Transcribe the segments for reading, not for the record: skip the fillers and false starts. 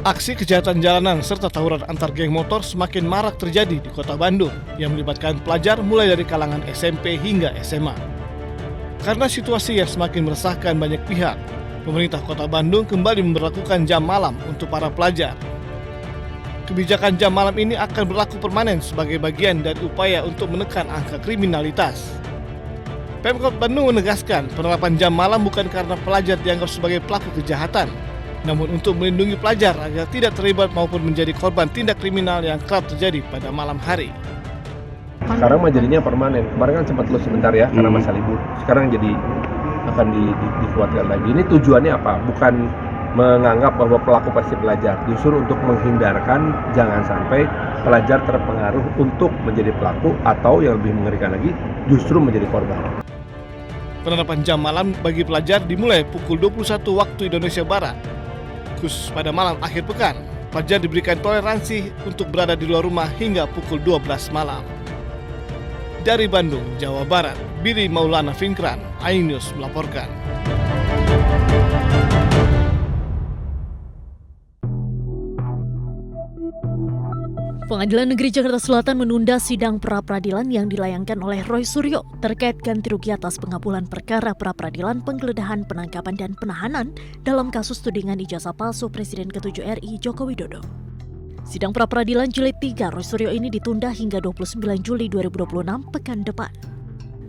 Aksi kejahatan jalanan serta tawuran antar geng motor semakin marak terjadi di kota Bandung yang melibatkan pelajar mulai dari kalangan SMP hingga SMA. Karena situasi yang semakin meresahkan banyak pihak, pemerintah kota Bandung kembali memberlakukan jam malam untuk para pelajar. Kebijakan jam malam ini akan berlaku permanen sebagai bagian dari upaya untuk menekan angka kriminalitas. Pemkot Bandung menegaskan penerapan jam malam bukan karena pelajar dianggap sebagai pelaku kejahatan, namun untuk melindungi pelajar agar tidak terlibat maupun menjadi korban tindak kriminal yang kerap terjadi pada malam hari. Sekarang mah jadinya permanen. Kemarin kan sempat lu sebentar ya karena masa libur. Sekarang jadi akan dikuatkan lagi. Ini tujuannya apa? Bukan menganggap bahwa pelaku pasti pelajar, justru untuk menghindarkan jangan sampai pelajar terpengaruh untuk menjadi pelaku atau yang lebih mengerikan lagi justru menjadi korban. Penerapan jam malam bagi pelajar dimulai pukul 21 waktu Indonesia Barat. Khusus pada malam akhir pekan, pelajar diberikan toleransi untuk berada di luar rumah hingga pukul 12 malam. Dari Bandung, Jawa Barat, Billy Maulana Finkran, iNews melaporkan. Pengadilan Negeri Jakarta Selatan menunda sidang pra-peradilan yang dilayangkan oleh Roy Suryo terkait ganti rugi atas pengabulan perkara pra-peradilan penggeledahan, penangkapan, dan penahanan dalam kasus tudingan ijazah palsu Presiden ke-7 RI Joko Widodo. Sidang pra-peradilan jilid 3 Roy Suryo ini ditunda hingga 29 Juli 2026 pekan depan.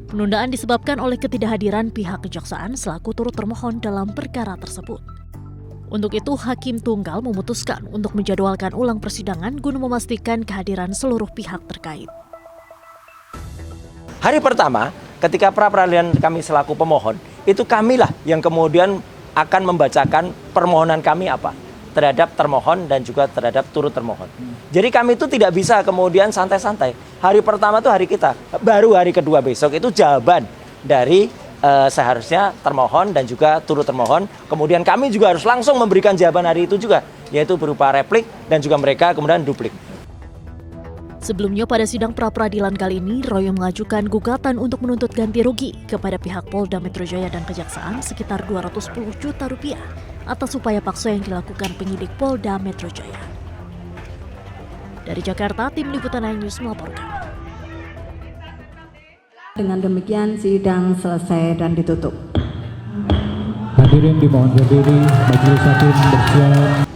Penundaan disebabkan oleh ketidakhadiran pihak kejaksaan selaku turut termohon dalam perkara tersebut. Untuk itu, Hakim Tunggal memutuskan untuk menjadwalkan ulang persidangan guna memastikan kehadiran seluruh pihak terkait. Hari pertama, ketika pra-peradilan kami selaku pemohon, itu kamilah yang kemudian akan membacakan permohonan kami apa terhadap termohon dan juga terhadap turut termohon. Jadi kami itu tidak bisa kemudian santai-santai. Hari pertama itu hari kita, baru hari kedua besok itu jawaban dari seharusnya termohon dan juga turut termohon. Kemudian kami juga harus langsung memberikan jawaban hari itu juga, yaitu berupa replik dan juga mereka kemudian duplik. Sebelumnya pada sidang pra-peradilan kali ini, Roy mengajukan gugatan untuk menuntut ganti rugi kepada pihak Polda Metro Jaya dan Kejaksaan sekitar 210 juta rupiah atas upaya paksa yang dilakukan penyidik Polda Metro Jaya. Dari Jakarta, tim liputan iNews melaporkan. Dengan demikian sidang selesai dan ditutup. Hadirin dimohon berdiri, majelis hakim bersiap.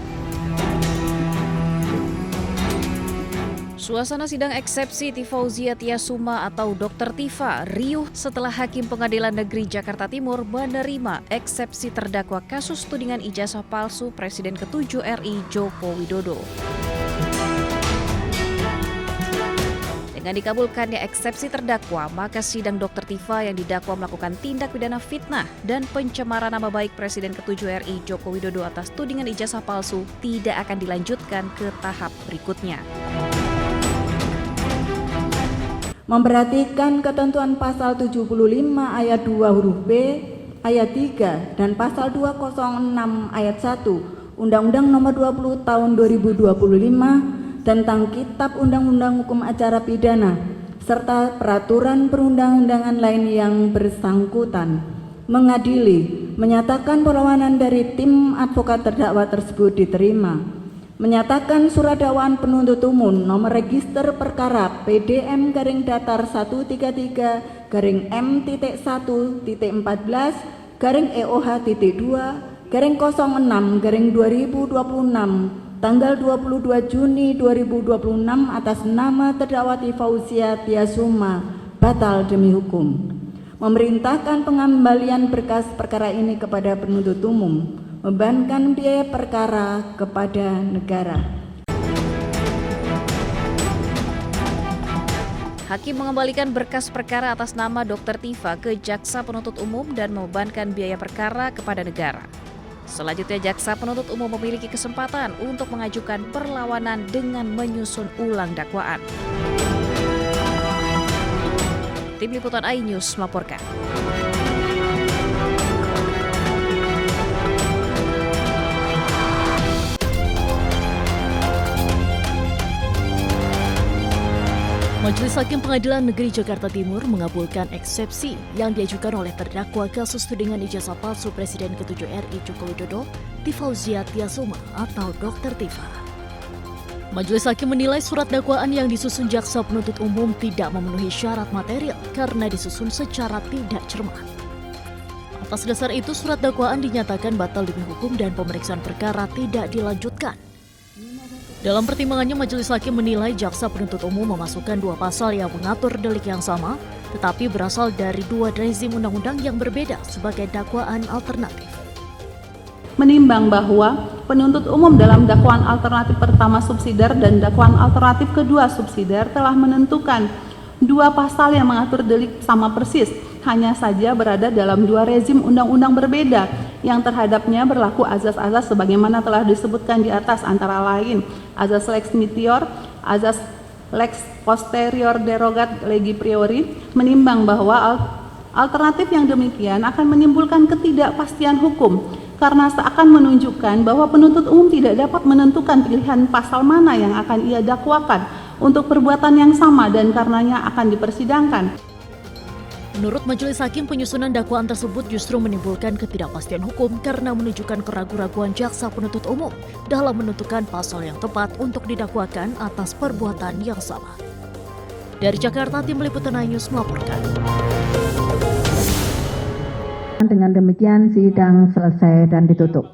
Suasana sidang eksepsi Tifauzia Tiasuma atau Dr. Tifa riuh setelah Hakim Pengadilan Negeri Jakarta Timur menerima eksepsi terdakwa kasus tudingan ijazah palsu Presiden ke-7 RI Joko Widodo. Dengan dikabulkannya eksepsi terdakwa, maka sidang Dr. Tifa yang didakwa melakukan tindak pidana fitnah dan pencemaran nama baik Presiden ke-7 RI Joko Widodo atas tudingan ijazah palsu tidak akan dilanjutkan ke tahap berikutnya. Memperhatikan ketentuan pasal 75 ayat 2 huruf B, ayat 3 dan pasal 206 ayat 1 Undang-Undang Nomor 20 Tahun 2025 tentang Kitab Undang-Undang Hukum Acara Pidana serta peraturan perundang-undangan lain yang bersangkutan, mengadili, menyatakan perlawanan dari tim advokat terdakwa tersebut diterima, menyatakan surat dakwaan penuntut umum nomor register perkara PDM-133-EOH-2-06-2026 tanggal 22 Juni 2026 atas nama terdakwa Tifauzia Tiasuma batal demi hukum. Memerintahkan pengembalian berkas perkara ini kepada penuntut umum, membebankan biaya perkara kepada negara. Hakim mengembalikan berkas perkara atas nama Dr. Tifa ke Jaksa Penuntut Umum dan membebankan biaya perkara kepada negara. Selanjutnya, Jaksa Penuntut Umum memiliki kesempatan untuk mengajukan perlawanan dengan menyusun ulang dakwaan. Tim Liputan iNews melaporkan. Majelis Majelis Hakim Pengadilan Negeri Jakarta Timur mengabulkan eksepsi yang diajukan oleh terdakwa kasus tudingan ijazah palsu Presiden ke-7 RI Joko Widodo, Tifauzia Tiasuma atau Dr. Tifa. Majelis Hakim menilai surat dakwaan yang disusun jaksa penuntut umum tidak memenuhi syarat material karena disusun secara tidak cermat. Atas dasar itu, surat dakwaan dinyatakan batal demi hukum dan pemeriksaan perkara tidak dilanjutkan. Dalam pertimbangannya, Majelis Hakim menilai jaksa penuntut umum memasukkan 2 pasal yang mengatur delik yang sama, tetapi berasal dari 2 rezim undang-undang yang berbeda sebagai dakwaan alternatif. Menimbang bahwa penuntut umum dalam dakwaan alternatif pertama subsidiar dan dakwaan alternatif kedua subsidiar telah menentukan 2 pasal yang mengatur delik sama persis, hanya saja berada dalam 2 rezim undang-undang berbeda yang terhadapnya berlaku azas-azas sebagaimana telah disebutkan di atas, antara lain azas lex meteor, azas lex posterior derogat legi priori. Menimbang bahwa alternatif yang demikian akan menimbulkan ketidakpastian hukum karena seakan menunjukkan bahwa penuntut umum tidak dapat menentukan pilihan pasal mana yang akan ia dakwakan untuk perbuatan yang sama dan karenanya akan dipersidangkan. Menurut Majelis Hakim, penyusunan dakwaan tersebut justru menimbulkan ketidakpastian hukum karena menunjukkan keraguan-raguan jaksa penuntut umum dalam menentukan pasal yang tepat untuk didakwakan atas perbuatan yang sama. Dari Jakarta, Tim Liputan iNews melaporkan. Dengan demikian sidang selesai dan ditutup.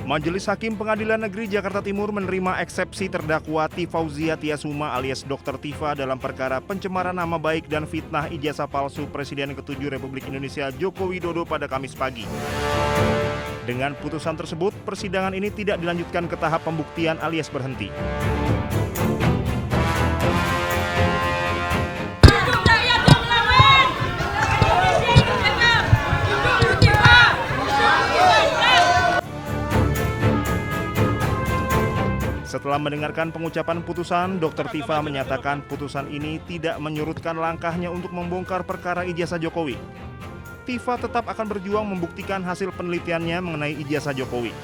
Majelis Hakim Pengadilan Negeri Jakarta Timur menerima eksepsi terdakwa Tifauzia Tiasuma alias Dr. Tifa dalam perkara pencemaran nama baik dan fitnah ijazah palsu Presiden ke-7 Republik Indonesia Joko Widodo pada Kamis pagi. Dengan putusan tersebut, persidangan ini tidak dilanjutkan ke tahap pembuktian alias berhenti. Setelah mendengarkan pengucapan putusan, Dr. Tifa menyatakan putusan ini tidak menyurutkan langkahnya untuk membongkar perkara ijazah Jokowi. Tifa tetap akan berjuang membuktikan hasil penelitiannya mengenai ijazah Jokowi.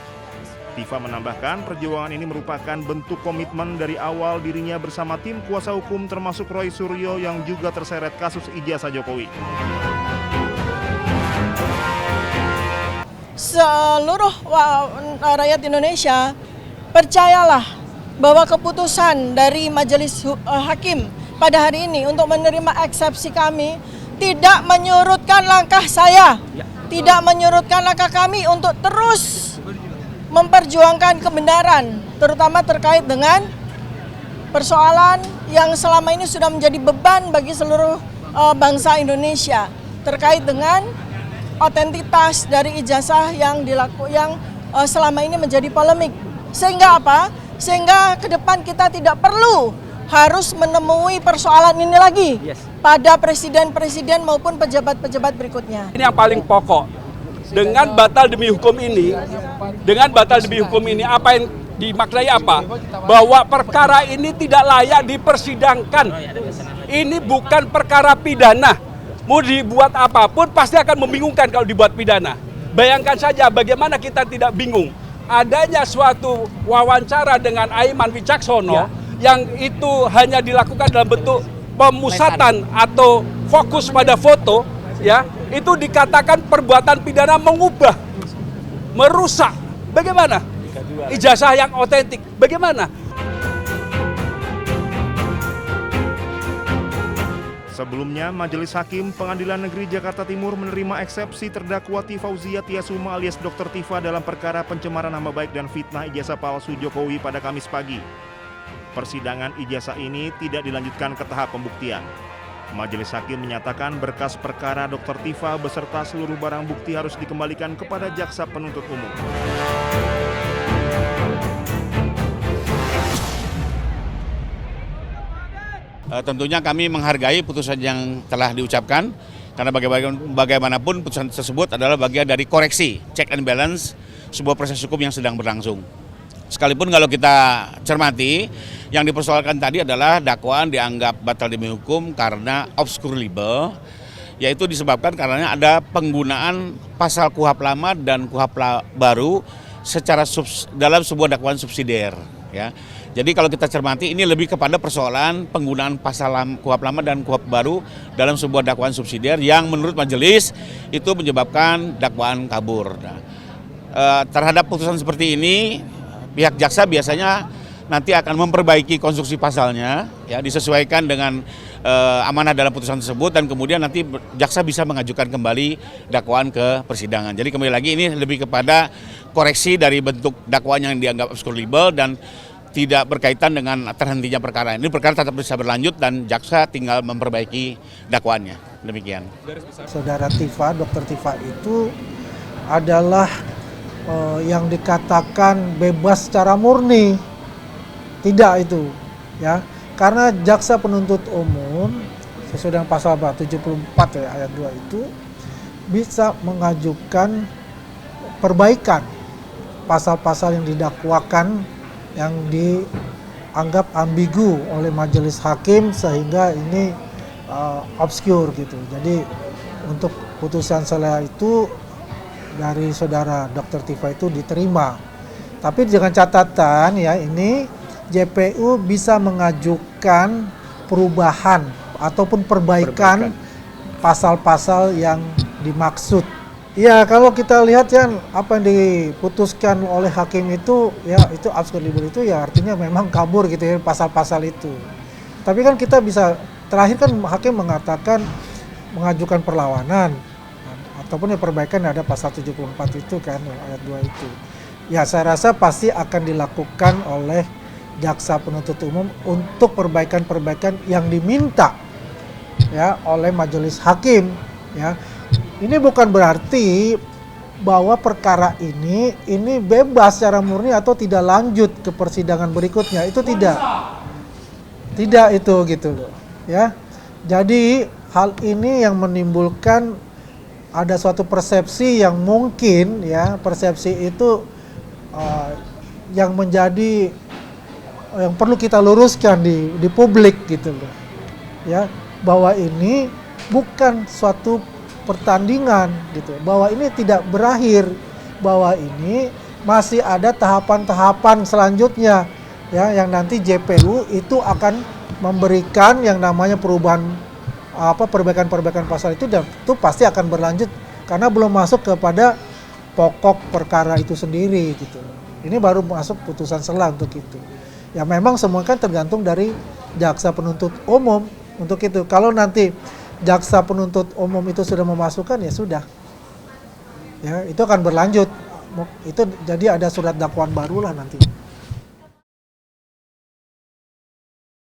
Tifa menambahkan perjuangan ini merupakan bentuk komitmen dari awal dirinya bersama tim kuasa hukum termasuk Roy Suryo yang juga terseret kasus ijazah Jokowi. Seluruh rakyat Indonesia, percayalah bahwa keputusan dari Majelis Hakim pada hari ini untuk menerima eksepsi kami tidak menyurutkan langkah saya, tidak menyurutkan langkah kami untuk terus memperjuangkan kebenaran, terutama terkait dengan persoalan yang selama ini sudah menjadi beban bagi seluruh bangsa Indonesia terkait dengan otentitas dari ijazah yang selama ini menjadi polemik. Sehingga apa? Sehingga ke depan kita tidak perlu harus menemui persoalan ini lagi pada presiden-presiden maupun pejabat-pejabat berikutnya. Ini yang paling pokok. Dengan batal demi hukum ini, apa yang dimaknai apa? Bahwa perkara ini tidak layak dipersidangkan. Ini bukan perkara pidana. Mau dibuat apapun pasti akan membingungkan kalau dibuat pidana. Bayangkan saja bagaimana kita tidak bingung. Adanya suatu wawancara dengan Aiman Wicaksono yang itu hanya dilakukan dalam bentuk pemusatan atau fokus pada foto, ya, itu dikatakan perbuatan pidana mengubah, merusak. Bagaimana? Ijazah yang otentik. Bagaimana? Sebelumnya, Majelis Hakim Pengadilan Negeri Jakarta Timur menerima eksepsi terdakwa Tifauzia Tiasuma alias Dr. Tifa dalam perkara pencemaran nama baik dan fitnah ijazah palsu Jokowi pada Kamis pagi. Persidangan ijazah ini tidak dilanjutkan ke tahap pembuktian. Majelis Hakim menyatakan berkas perkara Dr. Tifa beserta seluruh barang bukti harus dikembalikan kepada jaksa penuntut umum. Tentunya kami menghargai putusan yang telah diucapkan karena bagaimanapun putusan tersebut adalah bagian dari koreksi, check and balance sebuah proses hukum yang sedang berlangsung. Sekalipun kalau kita cermati, yang dipersoalkan tadi adalah dakwaan dianggap batal demi hukum karena obscure libel yaitu disebabkan karena ada penggunaan pasal KUHP lama dan KUHP baru secara dalam sebuah dakwaan subsidiar, ya. Jadi kalau kita cermati ini lebih kepada persoalan penggunaan pasal KUHP lama dan KUHP baru dalam sebuah dakwaan subsidiar yang menurut majelis itu menyebabkan dakwaan kabur. Nah, terhadap putusan seperti ini, pihak jaksa biasanya nanti akan memperbaiki konstruksi pasalnya, ya, disesuaikan dengan amanah dalam putusan tersebut, dan kemudian nanti jaksa bisa mengajukan kembali dakwaan ke persidangan. Jadi kembali lagi ini lebih kepada koreksi dari bentuk dakwaan yang dianggap obskurable dan tidak berkaitan dengan terhentinya perkara. Ini perkara tetap bisa berlanjut dan jaksa tinggal memperbaiki dakwaannya. Demikian. Saudara Tifa, Dr. Tifa itu adalah yang dikatakan bebas secara murni. Tidak itu, ya. Karena jaksa penuntut umum sesuai dengan pasal 74 ya, ayat 2 itu bisa mengajukan perbaikan pasal-pasal yang didakwakan yang dianggap ambigu oleh majelis hakim sehingga ini obscure gitu. Jadi untuk putusan selah itu dari saudara Dr. Tifa itu diterima. Tapi dengan catatan ya, ini JPU bisa mengajukan perubahan ataupun perbaikan pasal-pasal yang dimaksud. Ya, kalau kita lihat ya apa yang diputuskan oleh hakim itu ya itu absolute itu ya artinya memang kabur gitu ya pasal-pasal itu. Tapi kan kita bisa terakhir kan hakim mengatakan mengajukan perlawanan ataupun ya perbaikan ada pasal 74 itu kan ayat 2 itu. Ya, saya rasa pasti akan dilakukan oleh jaksa penuntut umum untuk perbaikan-perbaikan yang diminta ya oleh majelis hakim, ya. Ini bukan berarti bahwa perkara ini bebas secara murni atau tidak lanjut ke persidangan berikutnya. Itu tidak. Tidak itu gitu loh, ya. Jadi hal ini yang menimbulkan ada suatu persepsi yang mungkin ya, persepsi itu yang menjadi yang perlu kita luruskan di publik gitu loh, ya, bahwa ini bukan suatu pertandingan gitu, bahwa ini tidak berakhir, bahwa ini masih ada tahapan-tahapan selanjutnya ya, yang nanti JPU itu akan memberikan yang namanya perubahan perbaikan-perbaikan pasal itu, dan itu pasti akan berlanjut karena belum masuk kepada pokok perkara itu sendiri gitu. Ini baru masuk putusan selah untuk itu. Ya memang semua kan tergantung dari jaksa penuntut umum untuk itu. Kalau nanti jaksa penuntut umum itu sudah memasukkan ya sudah. Ya, itu akan berlanjut. Itu jadi ada surat dakwaan baru lah nanti.